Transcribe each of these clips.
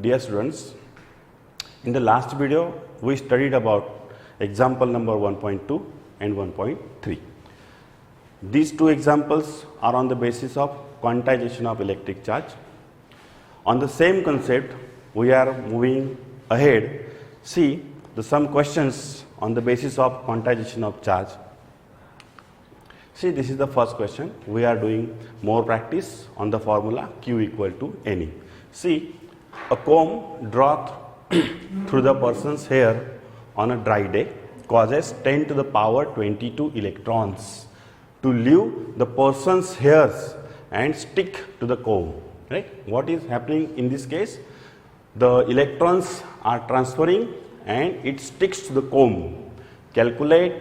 Dear students, in the last video we studied about example number 1.2 and 1.3. These two examples are on the basis of quantization of electric charge. On the same concept we are moving ahead. See some questions on the basis of quantization of charge. See, this is the first question. We are doing more practice on the formula Q equal to NE. See, a comb drawn through the person's hair on a dry day causes 10 to the power 22 electrons to leave the person's hairs and stick to the comb. Right? What is happening in this case? The electrons are transferring and it sticks to the comb. Calculate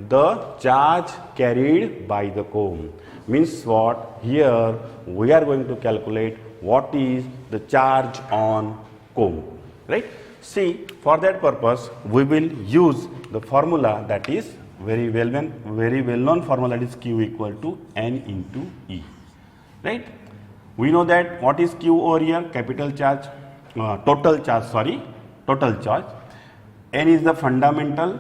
the charge carried by the comb. Means what? Here we are going to calculate what is the charge on comb. Right? See, for that purpose we will use the formula that is very well known formula, that is Q equal to N into E. Right? We know that what is Q over here? Capital charge, total charge. N is the fundamental,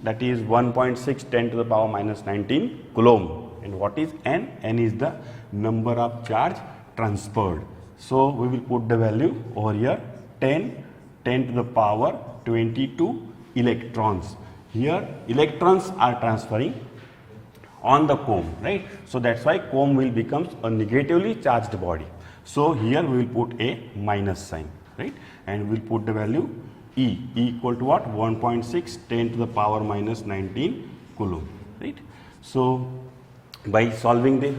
that is 1.6 10 to the power minus 19 coulomb. And what is N? N is the number of charge transferred. So we will put the value over here 10 to the power 22 electrons. Here electrons are transferring on the comb, right? So that's why comb will become a negatively charged body. So here we will put a minus sign, right? And we will put the value E equal to what? 1.6 10 to the power minus 19 coulomb, right? So by solving this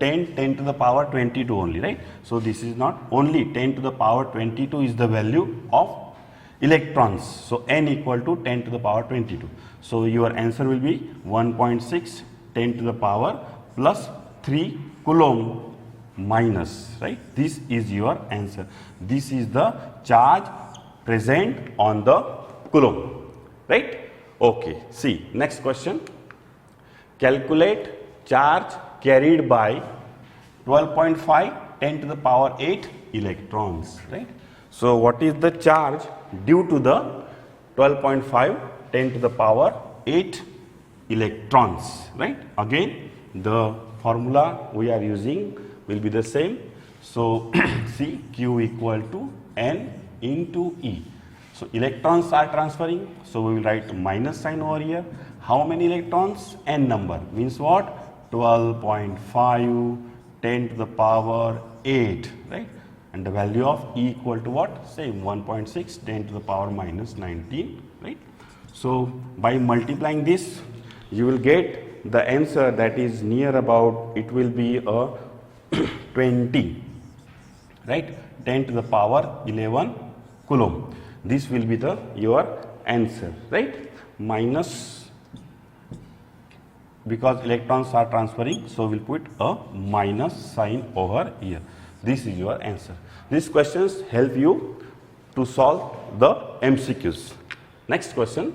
10 to the power 22 only, right? So this is not only 10 to the power 22 is the value of electrons. So N equal to 10 to the power 22. So your answer will be 1.6 10 to the power plus 3 coulomb minus, right? This is your answer. This is the charge present on the coulomb, right? Okay, see next question. Calculate charge carried by 12.5 10 to the power 8 electrons, right? So what is the charge due to the 12.5 10 to the power 8 electrons, right? Again the formula we are using will be the same. So see, Q equal to N into E. So electrons are transferring, so we will write minus sign over here. How many electrons? N number, means what? 12.5 10 to the power 8, right? And the value of E equal to what? Same, 1.6 10 to the power minus 19, right? So by multiplying this you will get the answer that is near about, it will be a 20, right? 10 to the power 11 coulomb. This will be the your answer, right? Minus, because electrons are transferring, so we'll put a minus sign over here. This is your answer. These questions help you to solve the MCQs. Next question.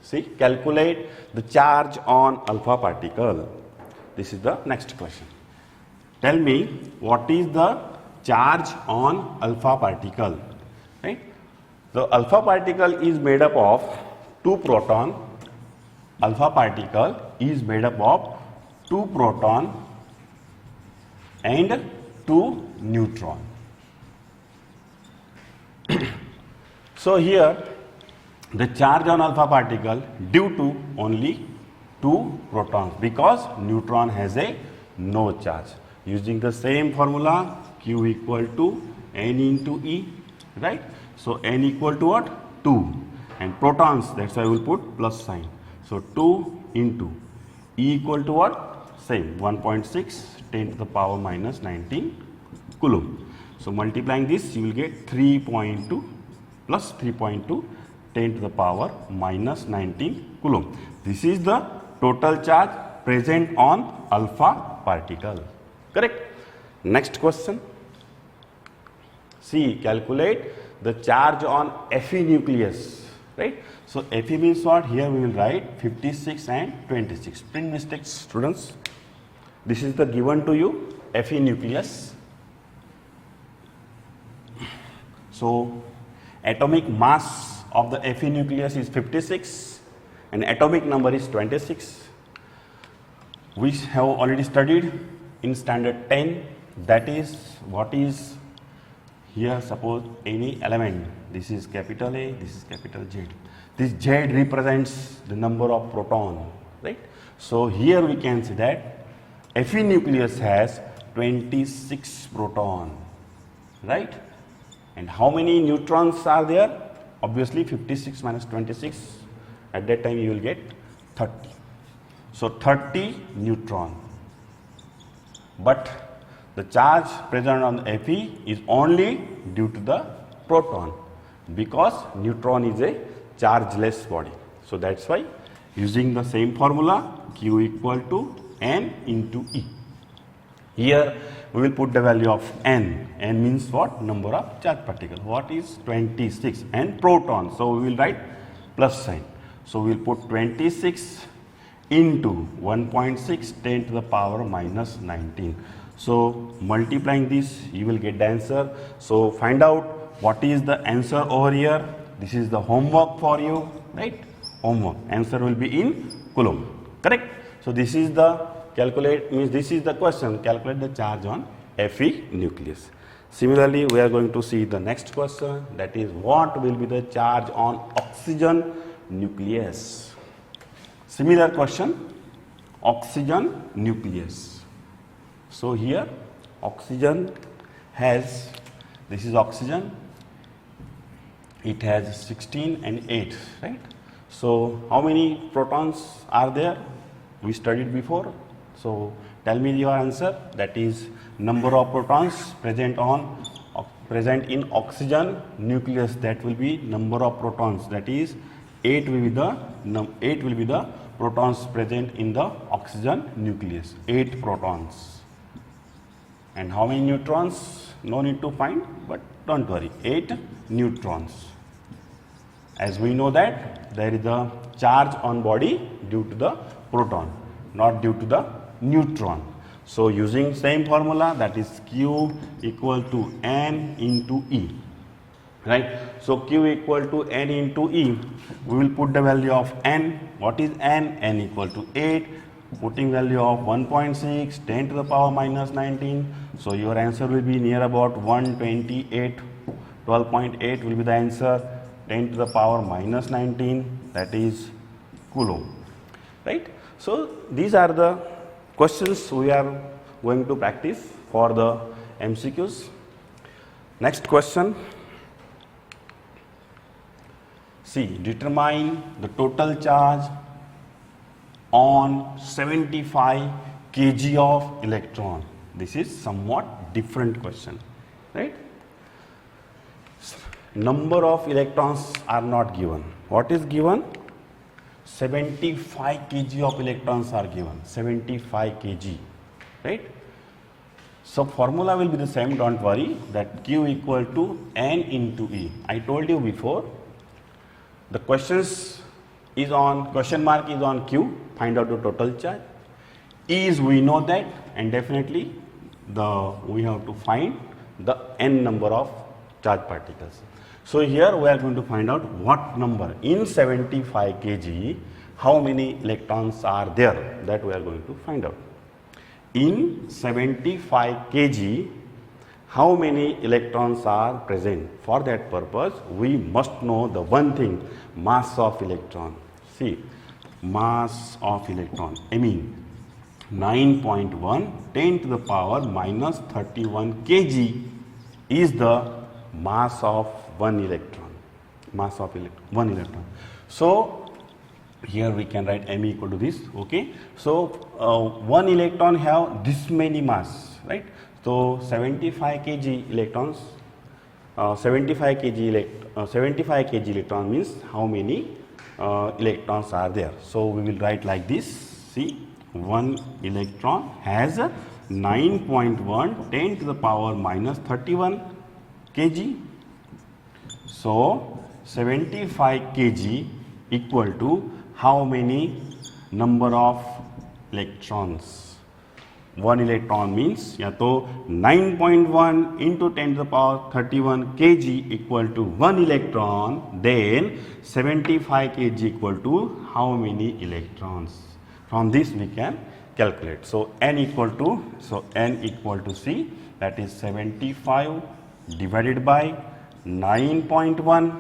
See, calculate the charge on alpha particle. This is the next question. Tell me what is the charge on alpha particle, right? The alpha particle is made up of 2 proton. Alpha particle is made up of 2 proton and 2 neutron. So here the charge on alpha particle due to only 2 protons, because neutron has a no charge. Using the same formula, Q equal to N into E, right? So N equal to what? 2, and protons, that's why we will put plus sign. So 2 into E equal to what? Same, 1.6 10 to the power minus 19 coulomb. So multiplying this you will get 3.2 plus 3.2 10 to the power minus 19 coulomb. This is the total charge present on alpha particle. Correct? Next question. See, calculate the charge on Fe nucleus, right? So Fe means what? Here we will write 56 and 26. Print mistakes, students. This is the given to you, Fe nucleus. So atomic mass of the Fe nucleus is 56 and atomic number is 26. We have already studied in standard 10, that is what is here. Suppose any element, this is capital A, this is capital Z. This Z represents the number of proton, right? So here we can see that Fe nucleus has 26 proton, right? And how many neutrons are there? Obviously 56 minus 26, at that time you will get 30. So 30 neutron. But the charge present on the Fe is only due to the proton, because neutron is a chargeless body. So that's why using the same formula, Q equal to N into E. Here we will put the value of N. N means what? Number of charged particles. What is 26? And proton. So we will write plus sign. So we will put 26 into 1.6 10 to the power minus 19. So multiplying this, you will get the answer. So find out what is the answer over here. This is the homework for you, right? Homework. Answer will be in Coulomb, correct? So this is the calculate, means this is the question, calculate the charge on Fe nucleus. Similarly, we are going to see the next question, that is what will be the charge on oxygen nucleus. Similar question, oxygen nucleus. So here oxygen has, this is oxygen, it has 16 and 8, right? So how many protons are there? We studied before. So tell me your answer, that is number of protons present in oxygen nucleus, that will be number of protons, that is 8 will be the protons present in the oxygen nucleus, 8 protons. And how many neutrons? No need to find, but don't worry, 8 neutrons. As we know that there is a charge on body due to the proton, not due to the neutron. So using same formula, that is Q equal to N into E, right? So Q equal to N into E, we will put the value of N. What is N? N equal to 8, putting value of 1.6 10 to the power minus 19. So your answer will be near about 128, 12.8 will be the answer, 10 to the power minus 19, that is Coulomb, right? So these are the questions we are going to practice for the MCQs. Next question. See, determine the total charge on 75 kg of electron. This is somewhat different question, right? Number of electrons are not given. What is given? 75 kg of electrons are given, 75 kg, right? So formula will be the same, don't worry, that Q equal to N into E. I told you before, the question mark is on Q, find out the total charge. E is, we know that, and definitely we have to find the N number of charged particles. So here we are going to find out what number in 75 kg, how many electrons are there, that we are going to find out. In 75 kg, how many electrons are present? For that purpose, we must know the one thing, mass of electron. See, mass of electron, I mean 9.1 10 to the power minus 31 kg is the mass of one electron, one electron. So here we can write m equal to this, okay. So one electron have this many mass, right? So 75 kg electrons, 75 kg electron means how many electrons are there. So we will write like this, see, one electron has 9.1 10 to the power minus 31 kg. So 75 kg equal to how many number of electrons? 1 electron means या तो 9.1 into 10 to the power 31 kg equal to 1 electron, then 75 kg equal to how many electrons? From this we can calculate. So n equal to C, that is 75 divided by 9.1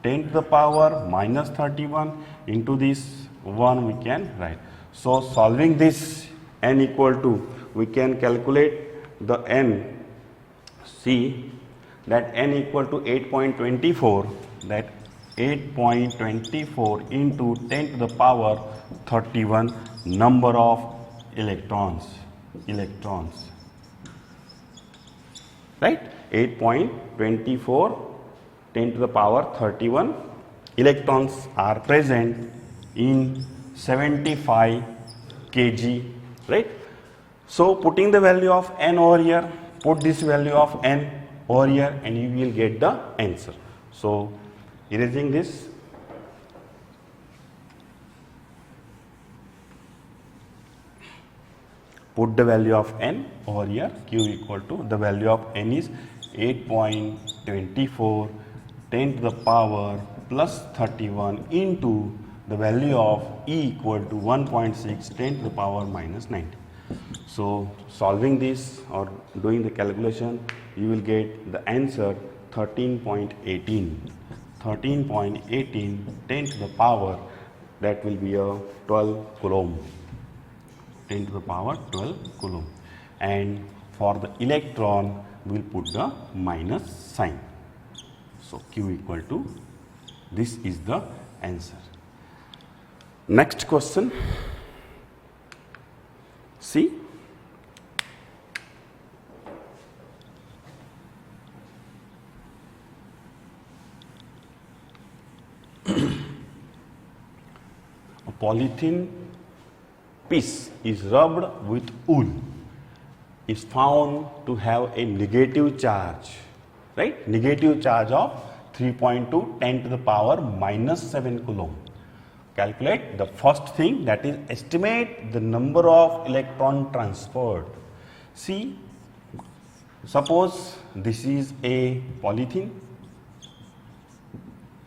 10 to the power minus 31 into this 1 we can write. So solving this n equal to, we can calculate the n. See that n equal to 8.24, that 8.24 into 10 to the power 31 number of electrons, right? 8.24 10 to the power 31 electrons are present in 75 kg, right? So putting the value of n over here, put this value of n over here and you will get the answer. So erasing this, put the value of n over here, q equal to, the value of n is 8.24 10 to the power plus 31 into the value of E equal to 1.6 10 to the power minus 90. So solving this or doing the calculation, you will get the answer 13.18 10 to the power, that will be a 12 coulomb, 10 to the power 12 coulomb. And for the electron, we will put the minus sign. So Q equal to, this is the answer. Next question. See, a polythene piece is rubbed with wool, is found to have a negative charge, right? Negative charge of 3.2 10 to the power minus 7 coulomb. Calculate the first thing, that is estimate the number of electron transferred. See, suppose this is a polythene,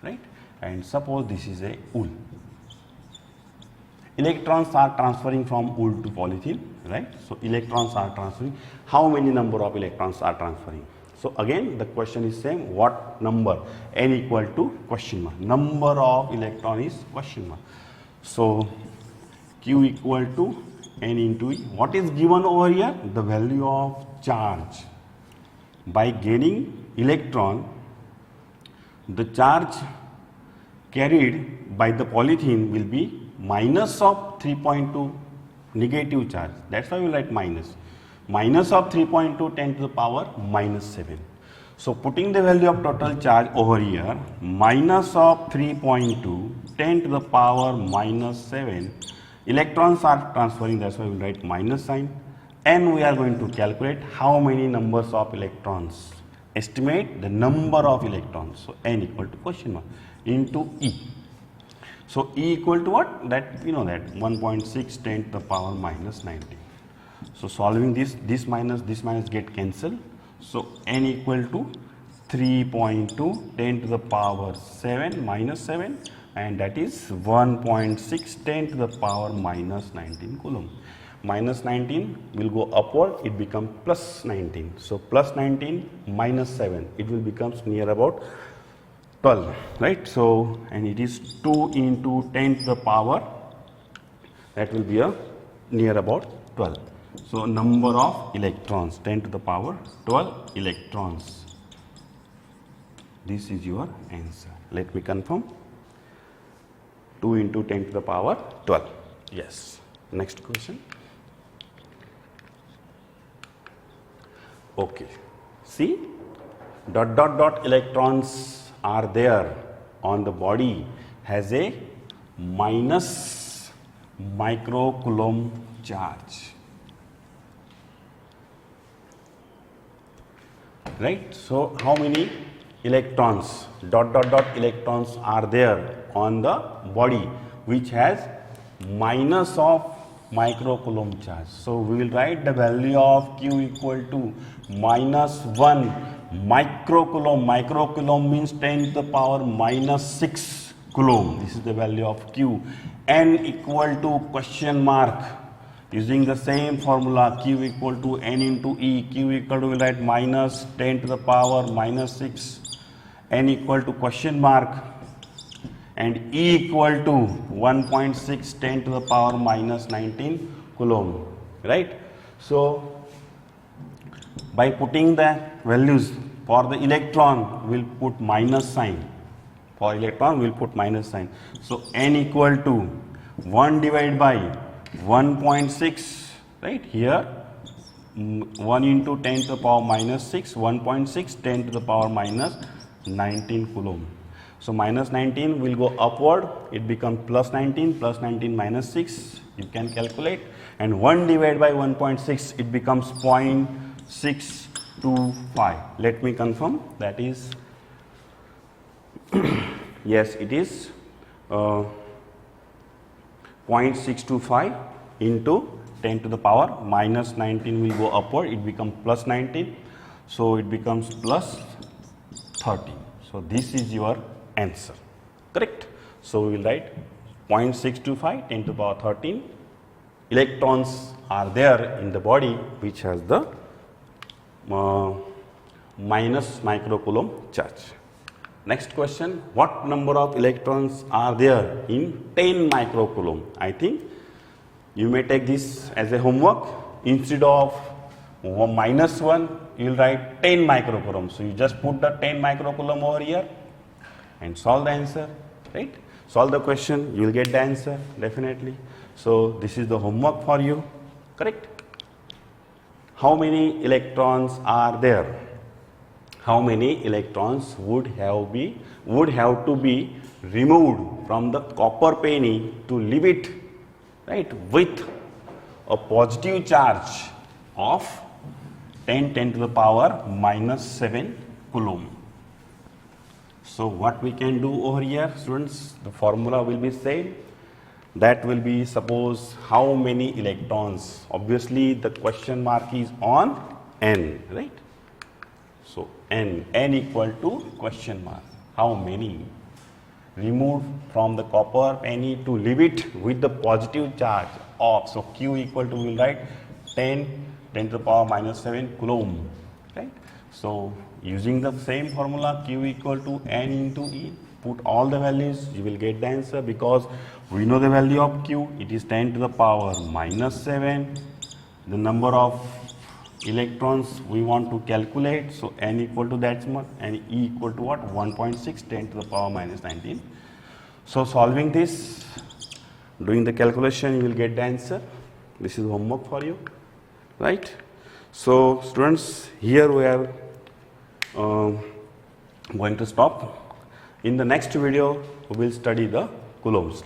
right? And suppose this is a wool. Electrons are transferring from wool to polythene, right? So electrons are transferring. How many number of electrons are transferring? So again the question is same, what number? N equal to question mark. Number of electron is question mark. So Q equal to N into E. What is given over here? The value of charge. By gaining electron, the charge carried by the polythene will be minus of 3.2 negative charge. That's why we write minus. Minus of 3.2 10 to the power minus 7. So putting the value of total charge over here, minus of 3.2 10 to the power minus 7, electrons are transferring, that's why we write minus sign. And we are going to calculate how many numbers of electrons. Estimate the number of electrons. So N equal to question mark into E. So E equal to what? That we know that 1.6 10 to the power minus 90. So solving this minus get cancelled. So N equal to 3.2 10 to the power 7 minus 7, and that is 1.6 10 to the power minus 19 coulomb. Minus 19 will go upward, it becomes plus 19. So plus 19 minus 7, it will become near about 12, right? So, and it is 2 into 10 to the power, that will be a near about 12. So number of electrons, 10 to the power 12 electrons. This is your answer. Let me confirm. 2 into 10 to the power 12. Yes. Next question. Okay. See, dot dot dot electrons are there on the body, has a minus microcoulomb charge. Right? So how many electrons, dot dot dot electrons are there on the body which has minus of microcoulomb charge. So we will write the value of Q equal to -1 microcoulomb. Microcoulomb means 10 to the power -6 coulomb. This is the value of Q. N equal to question mark. Using the same formula, Q equal to N into E. Q equal to, we will write -10 to the power -6. N equal to question mark. And E equal to 1.6 10 to the power -19 coulomb, right? So by putting the values for the electron, we'll put minus sign. For electron, we'll put minus sign. So N equal to 1 divided by 1.6, right? Here 1 into 10 to the power -6, 1.6 10 to the power -19 coulomb. So -19 will go upward, it becomes +19, +19 -6, you can calculate, and 1 divided by 1.6, it becomes 0.625. Let me confirm, that is, yes, it is 0.625 into 10 to the power -19 will go upward, it becomes +19, so it becomes +30. So this is your answer, correct? So we will write 0.625 10 to the power 13 electrons are there in the body which has the minus microcoulomb charge. Next question, what number of electrons are there in 10 microcoulomb? I think you may take this as a homework. Instead of -1, you will write 10 microcoulomb. So you just put the 10 microcoulomb over here and solve the answer, right? Solve the question, you will get the answer definitely. So this is the homework for you, correct? How many electrons are there? How many electrons would have to be removed from the copper penny to leave it, right, with a positive charge of 10 to the power -7 coulomb. So what we can do over here, students, the formula will be same. That will be, suppose, how many electrons? Obviously the question mark is on N, right? So N equal to question mark. How many removed from the copper penny to leave it with the positive charge of, so Q equal to, we will write 10 to the power -7 coulomb, right? So using the same formula, Q equal to N into E, put all the values, you will get the answer, because we know the value of Q, it is 10 to the power -7, the number of electrons we want to calculate, so N equal to that much, and E equal to what, 1.6 10 to the power -19. So solving this, doing the calculation, you will get the answer. This is homework for you, right? So students, here we are going to stop. In the next video, we will study the coulombs.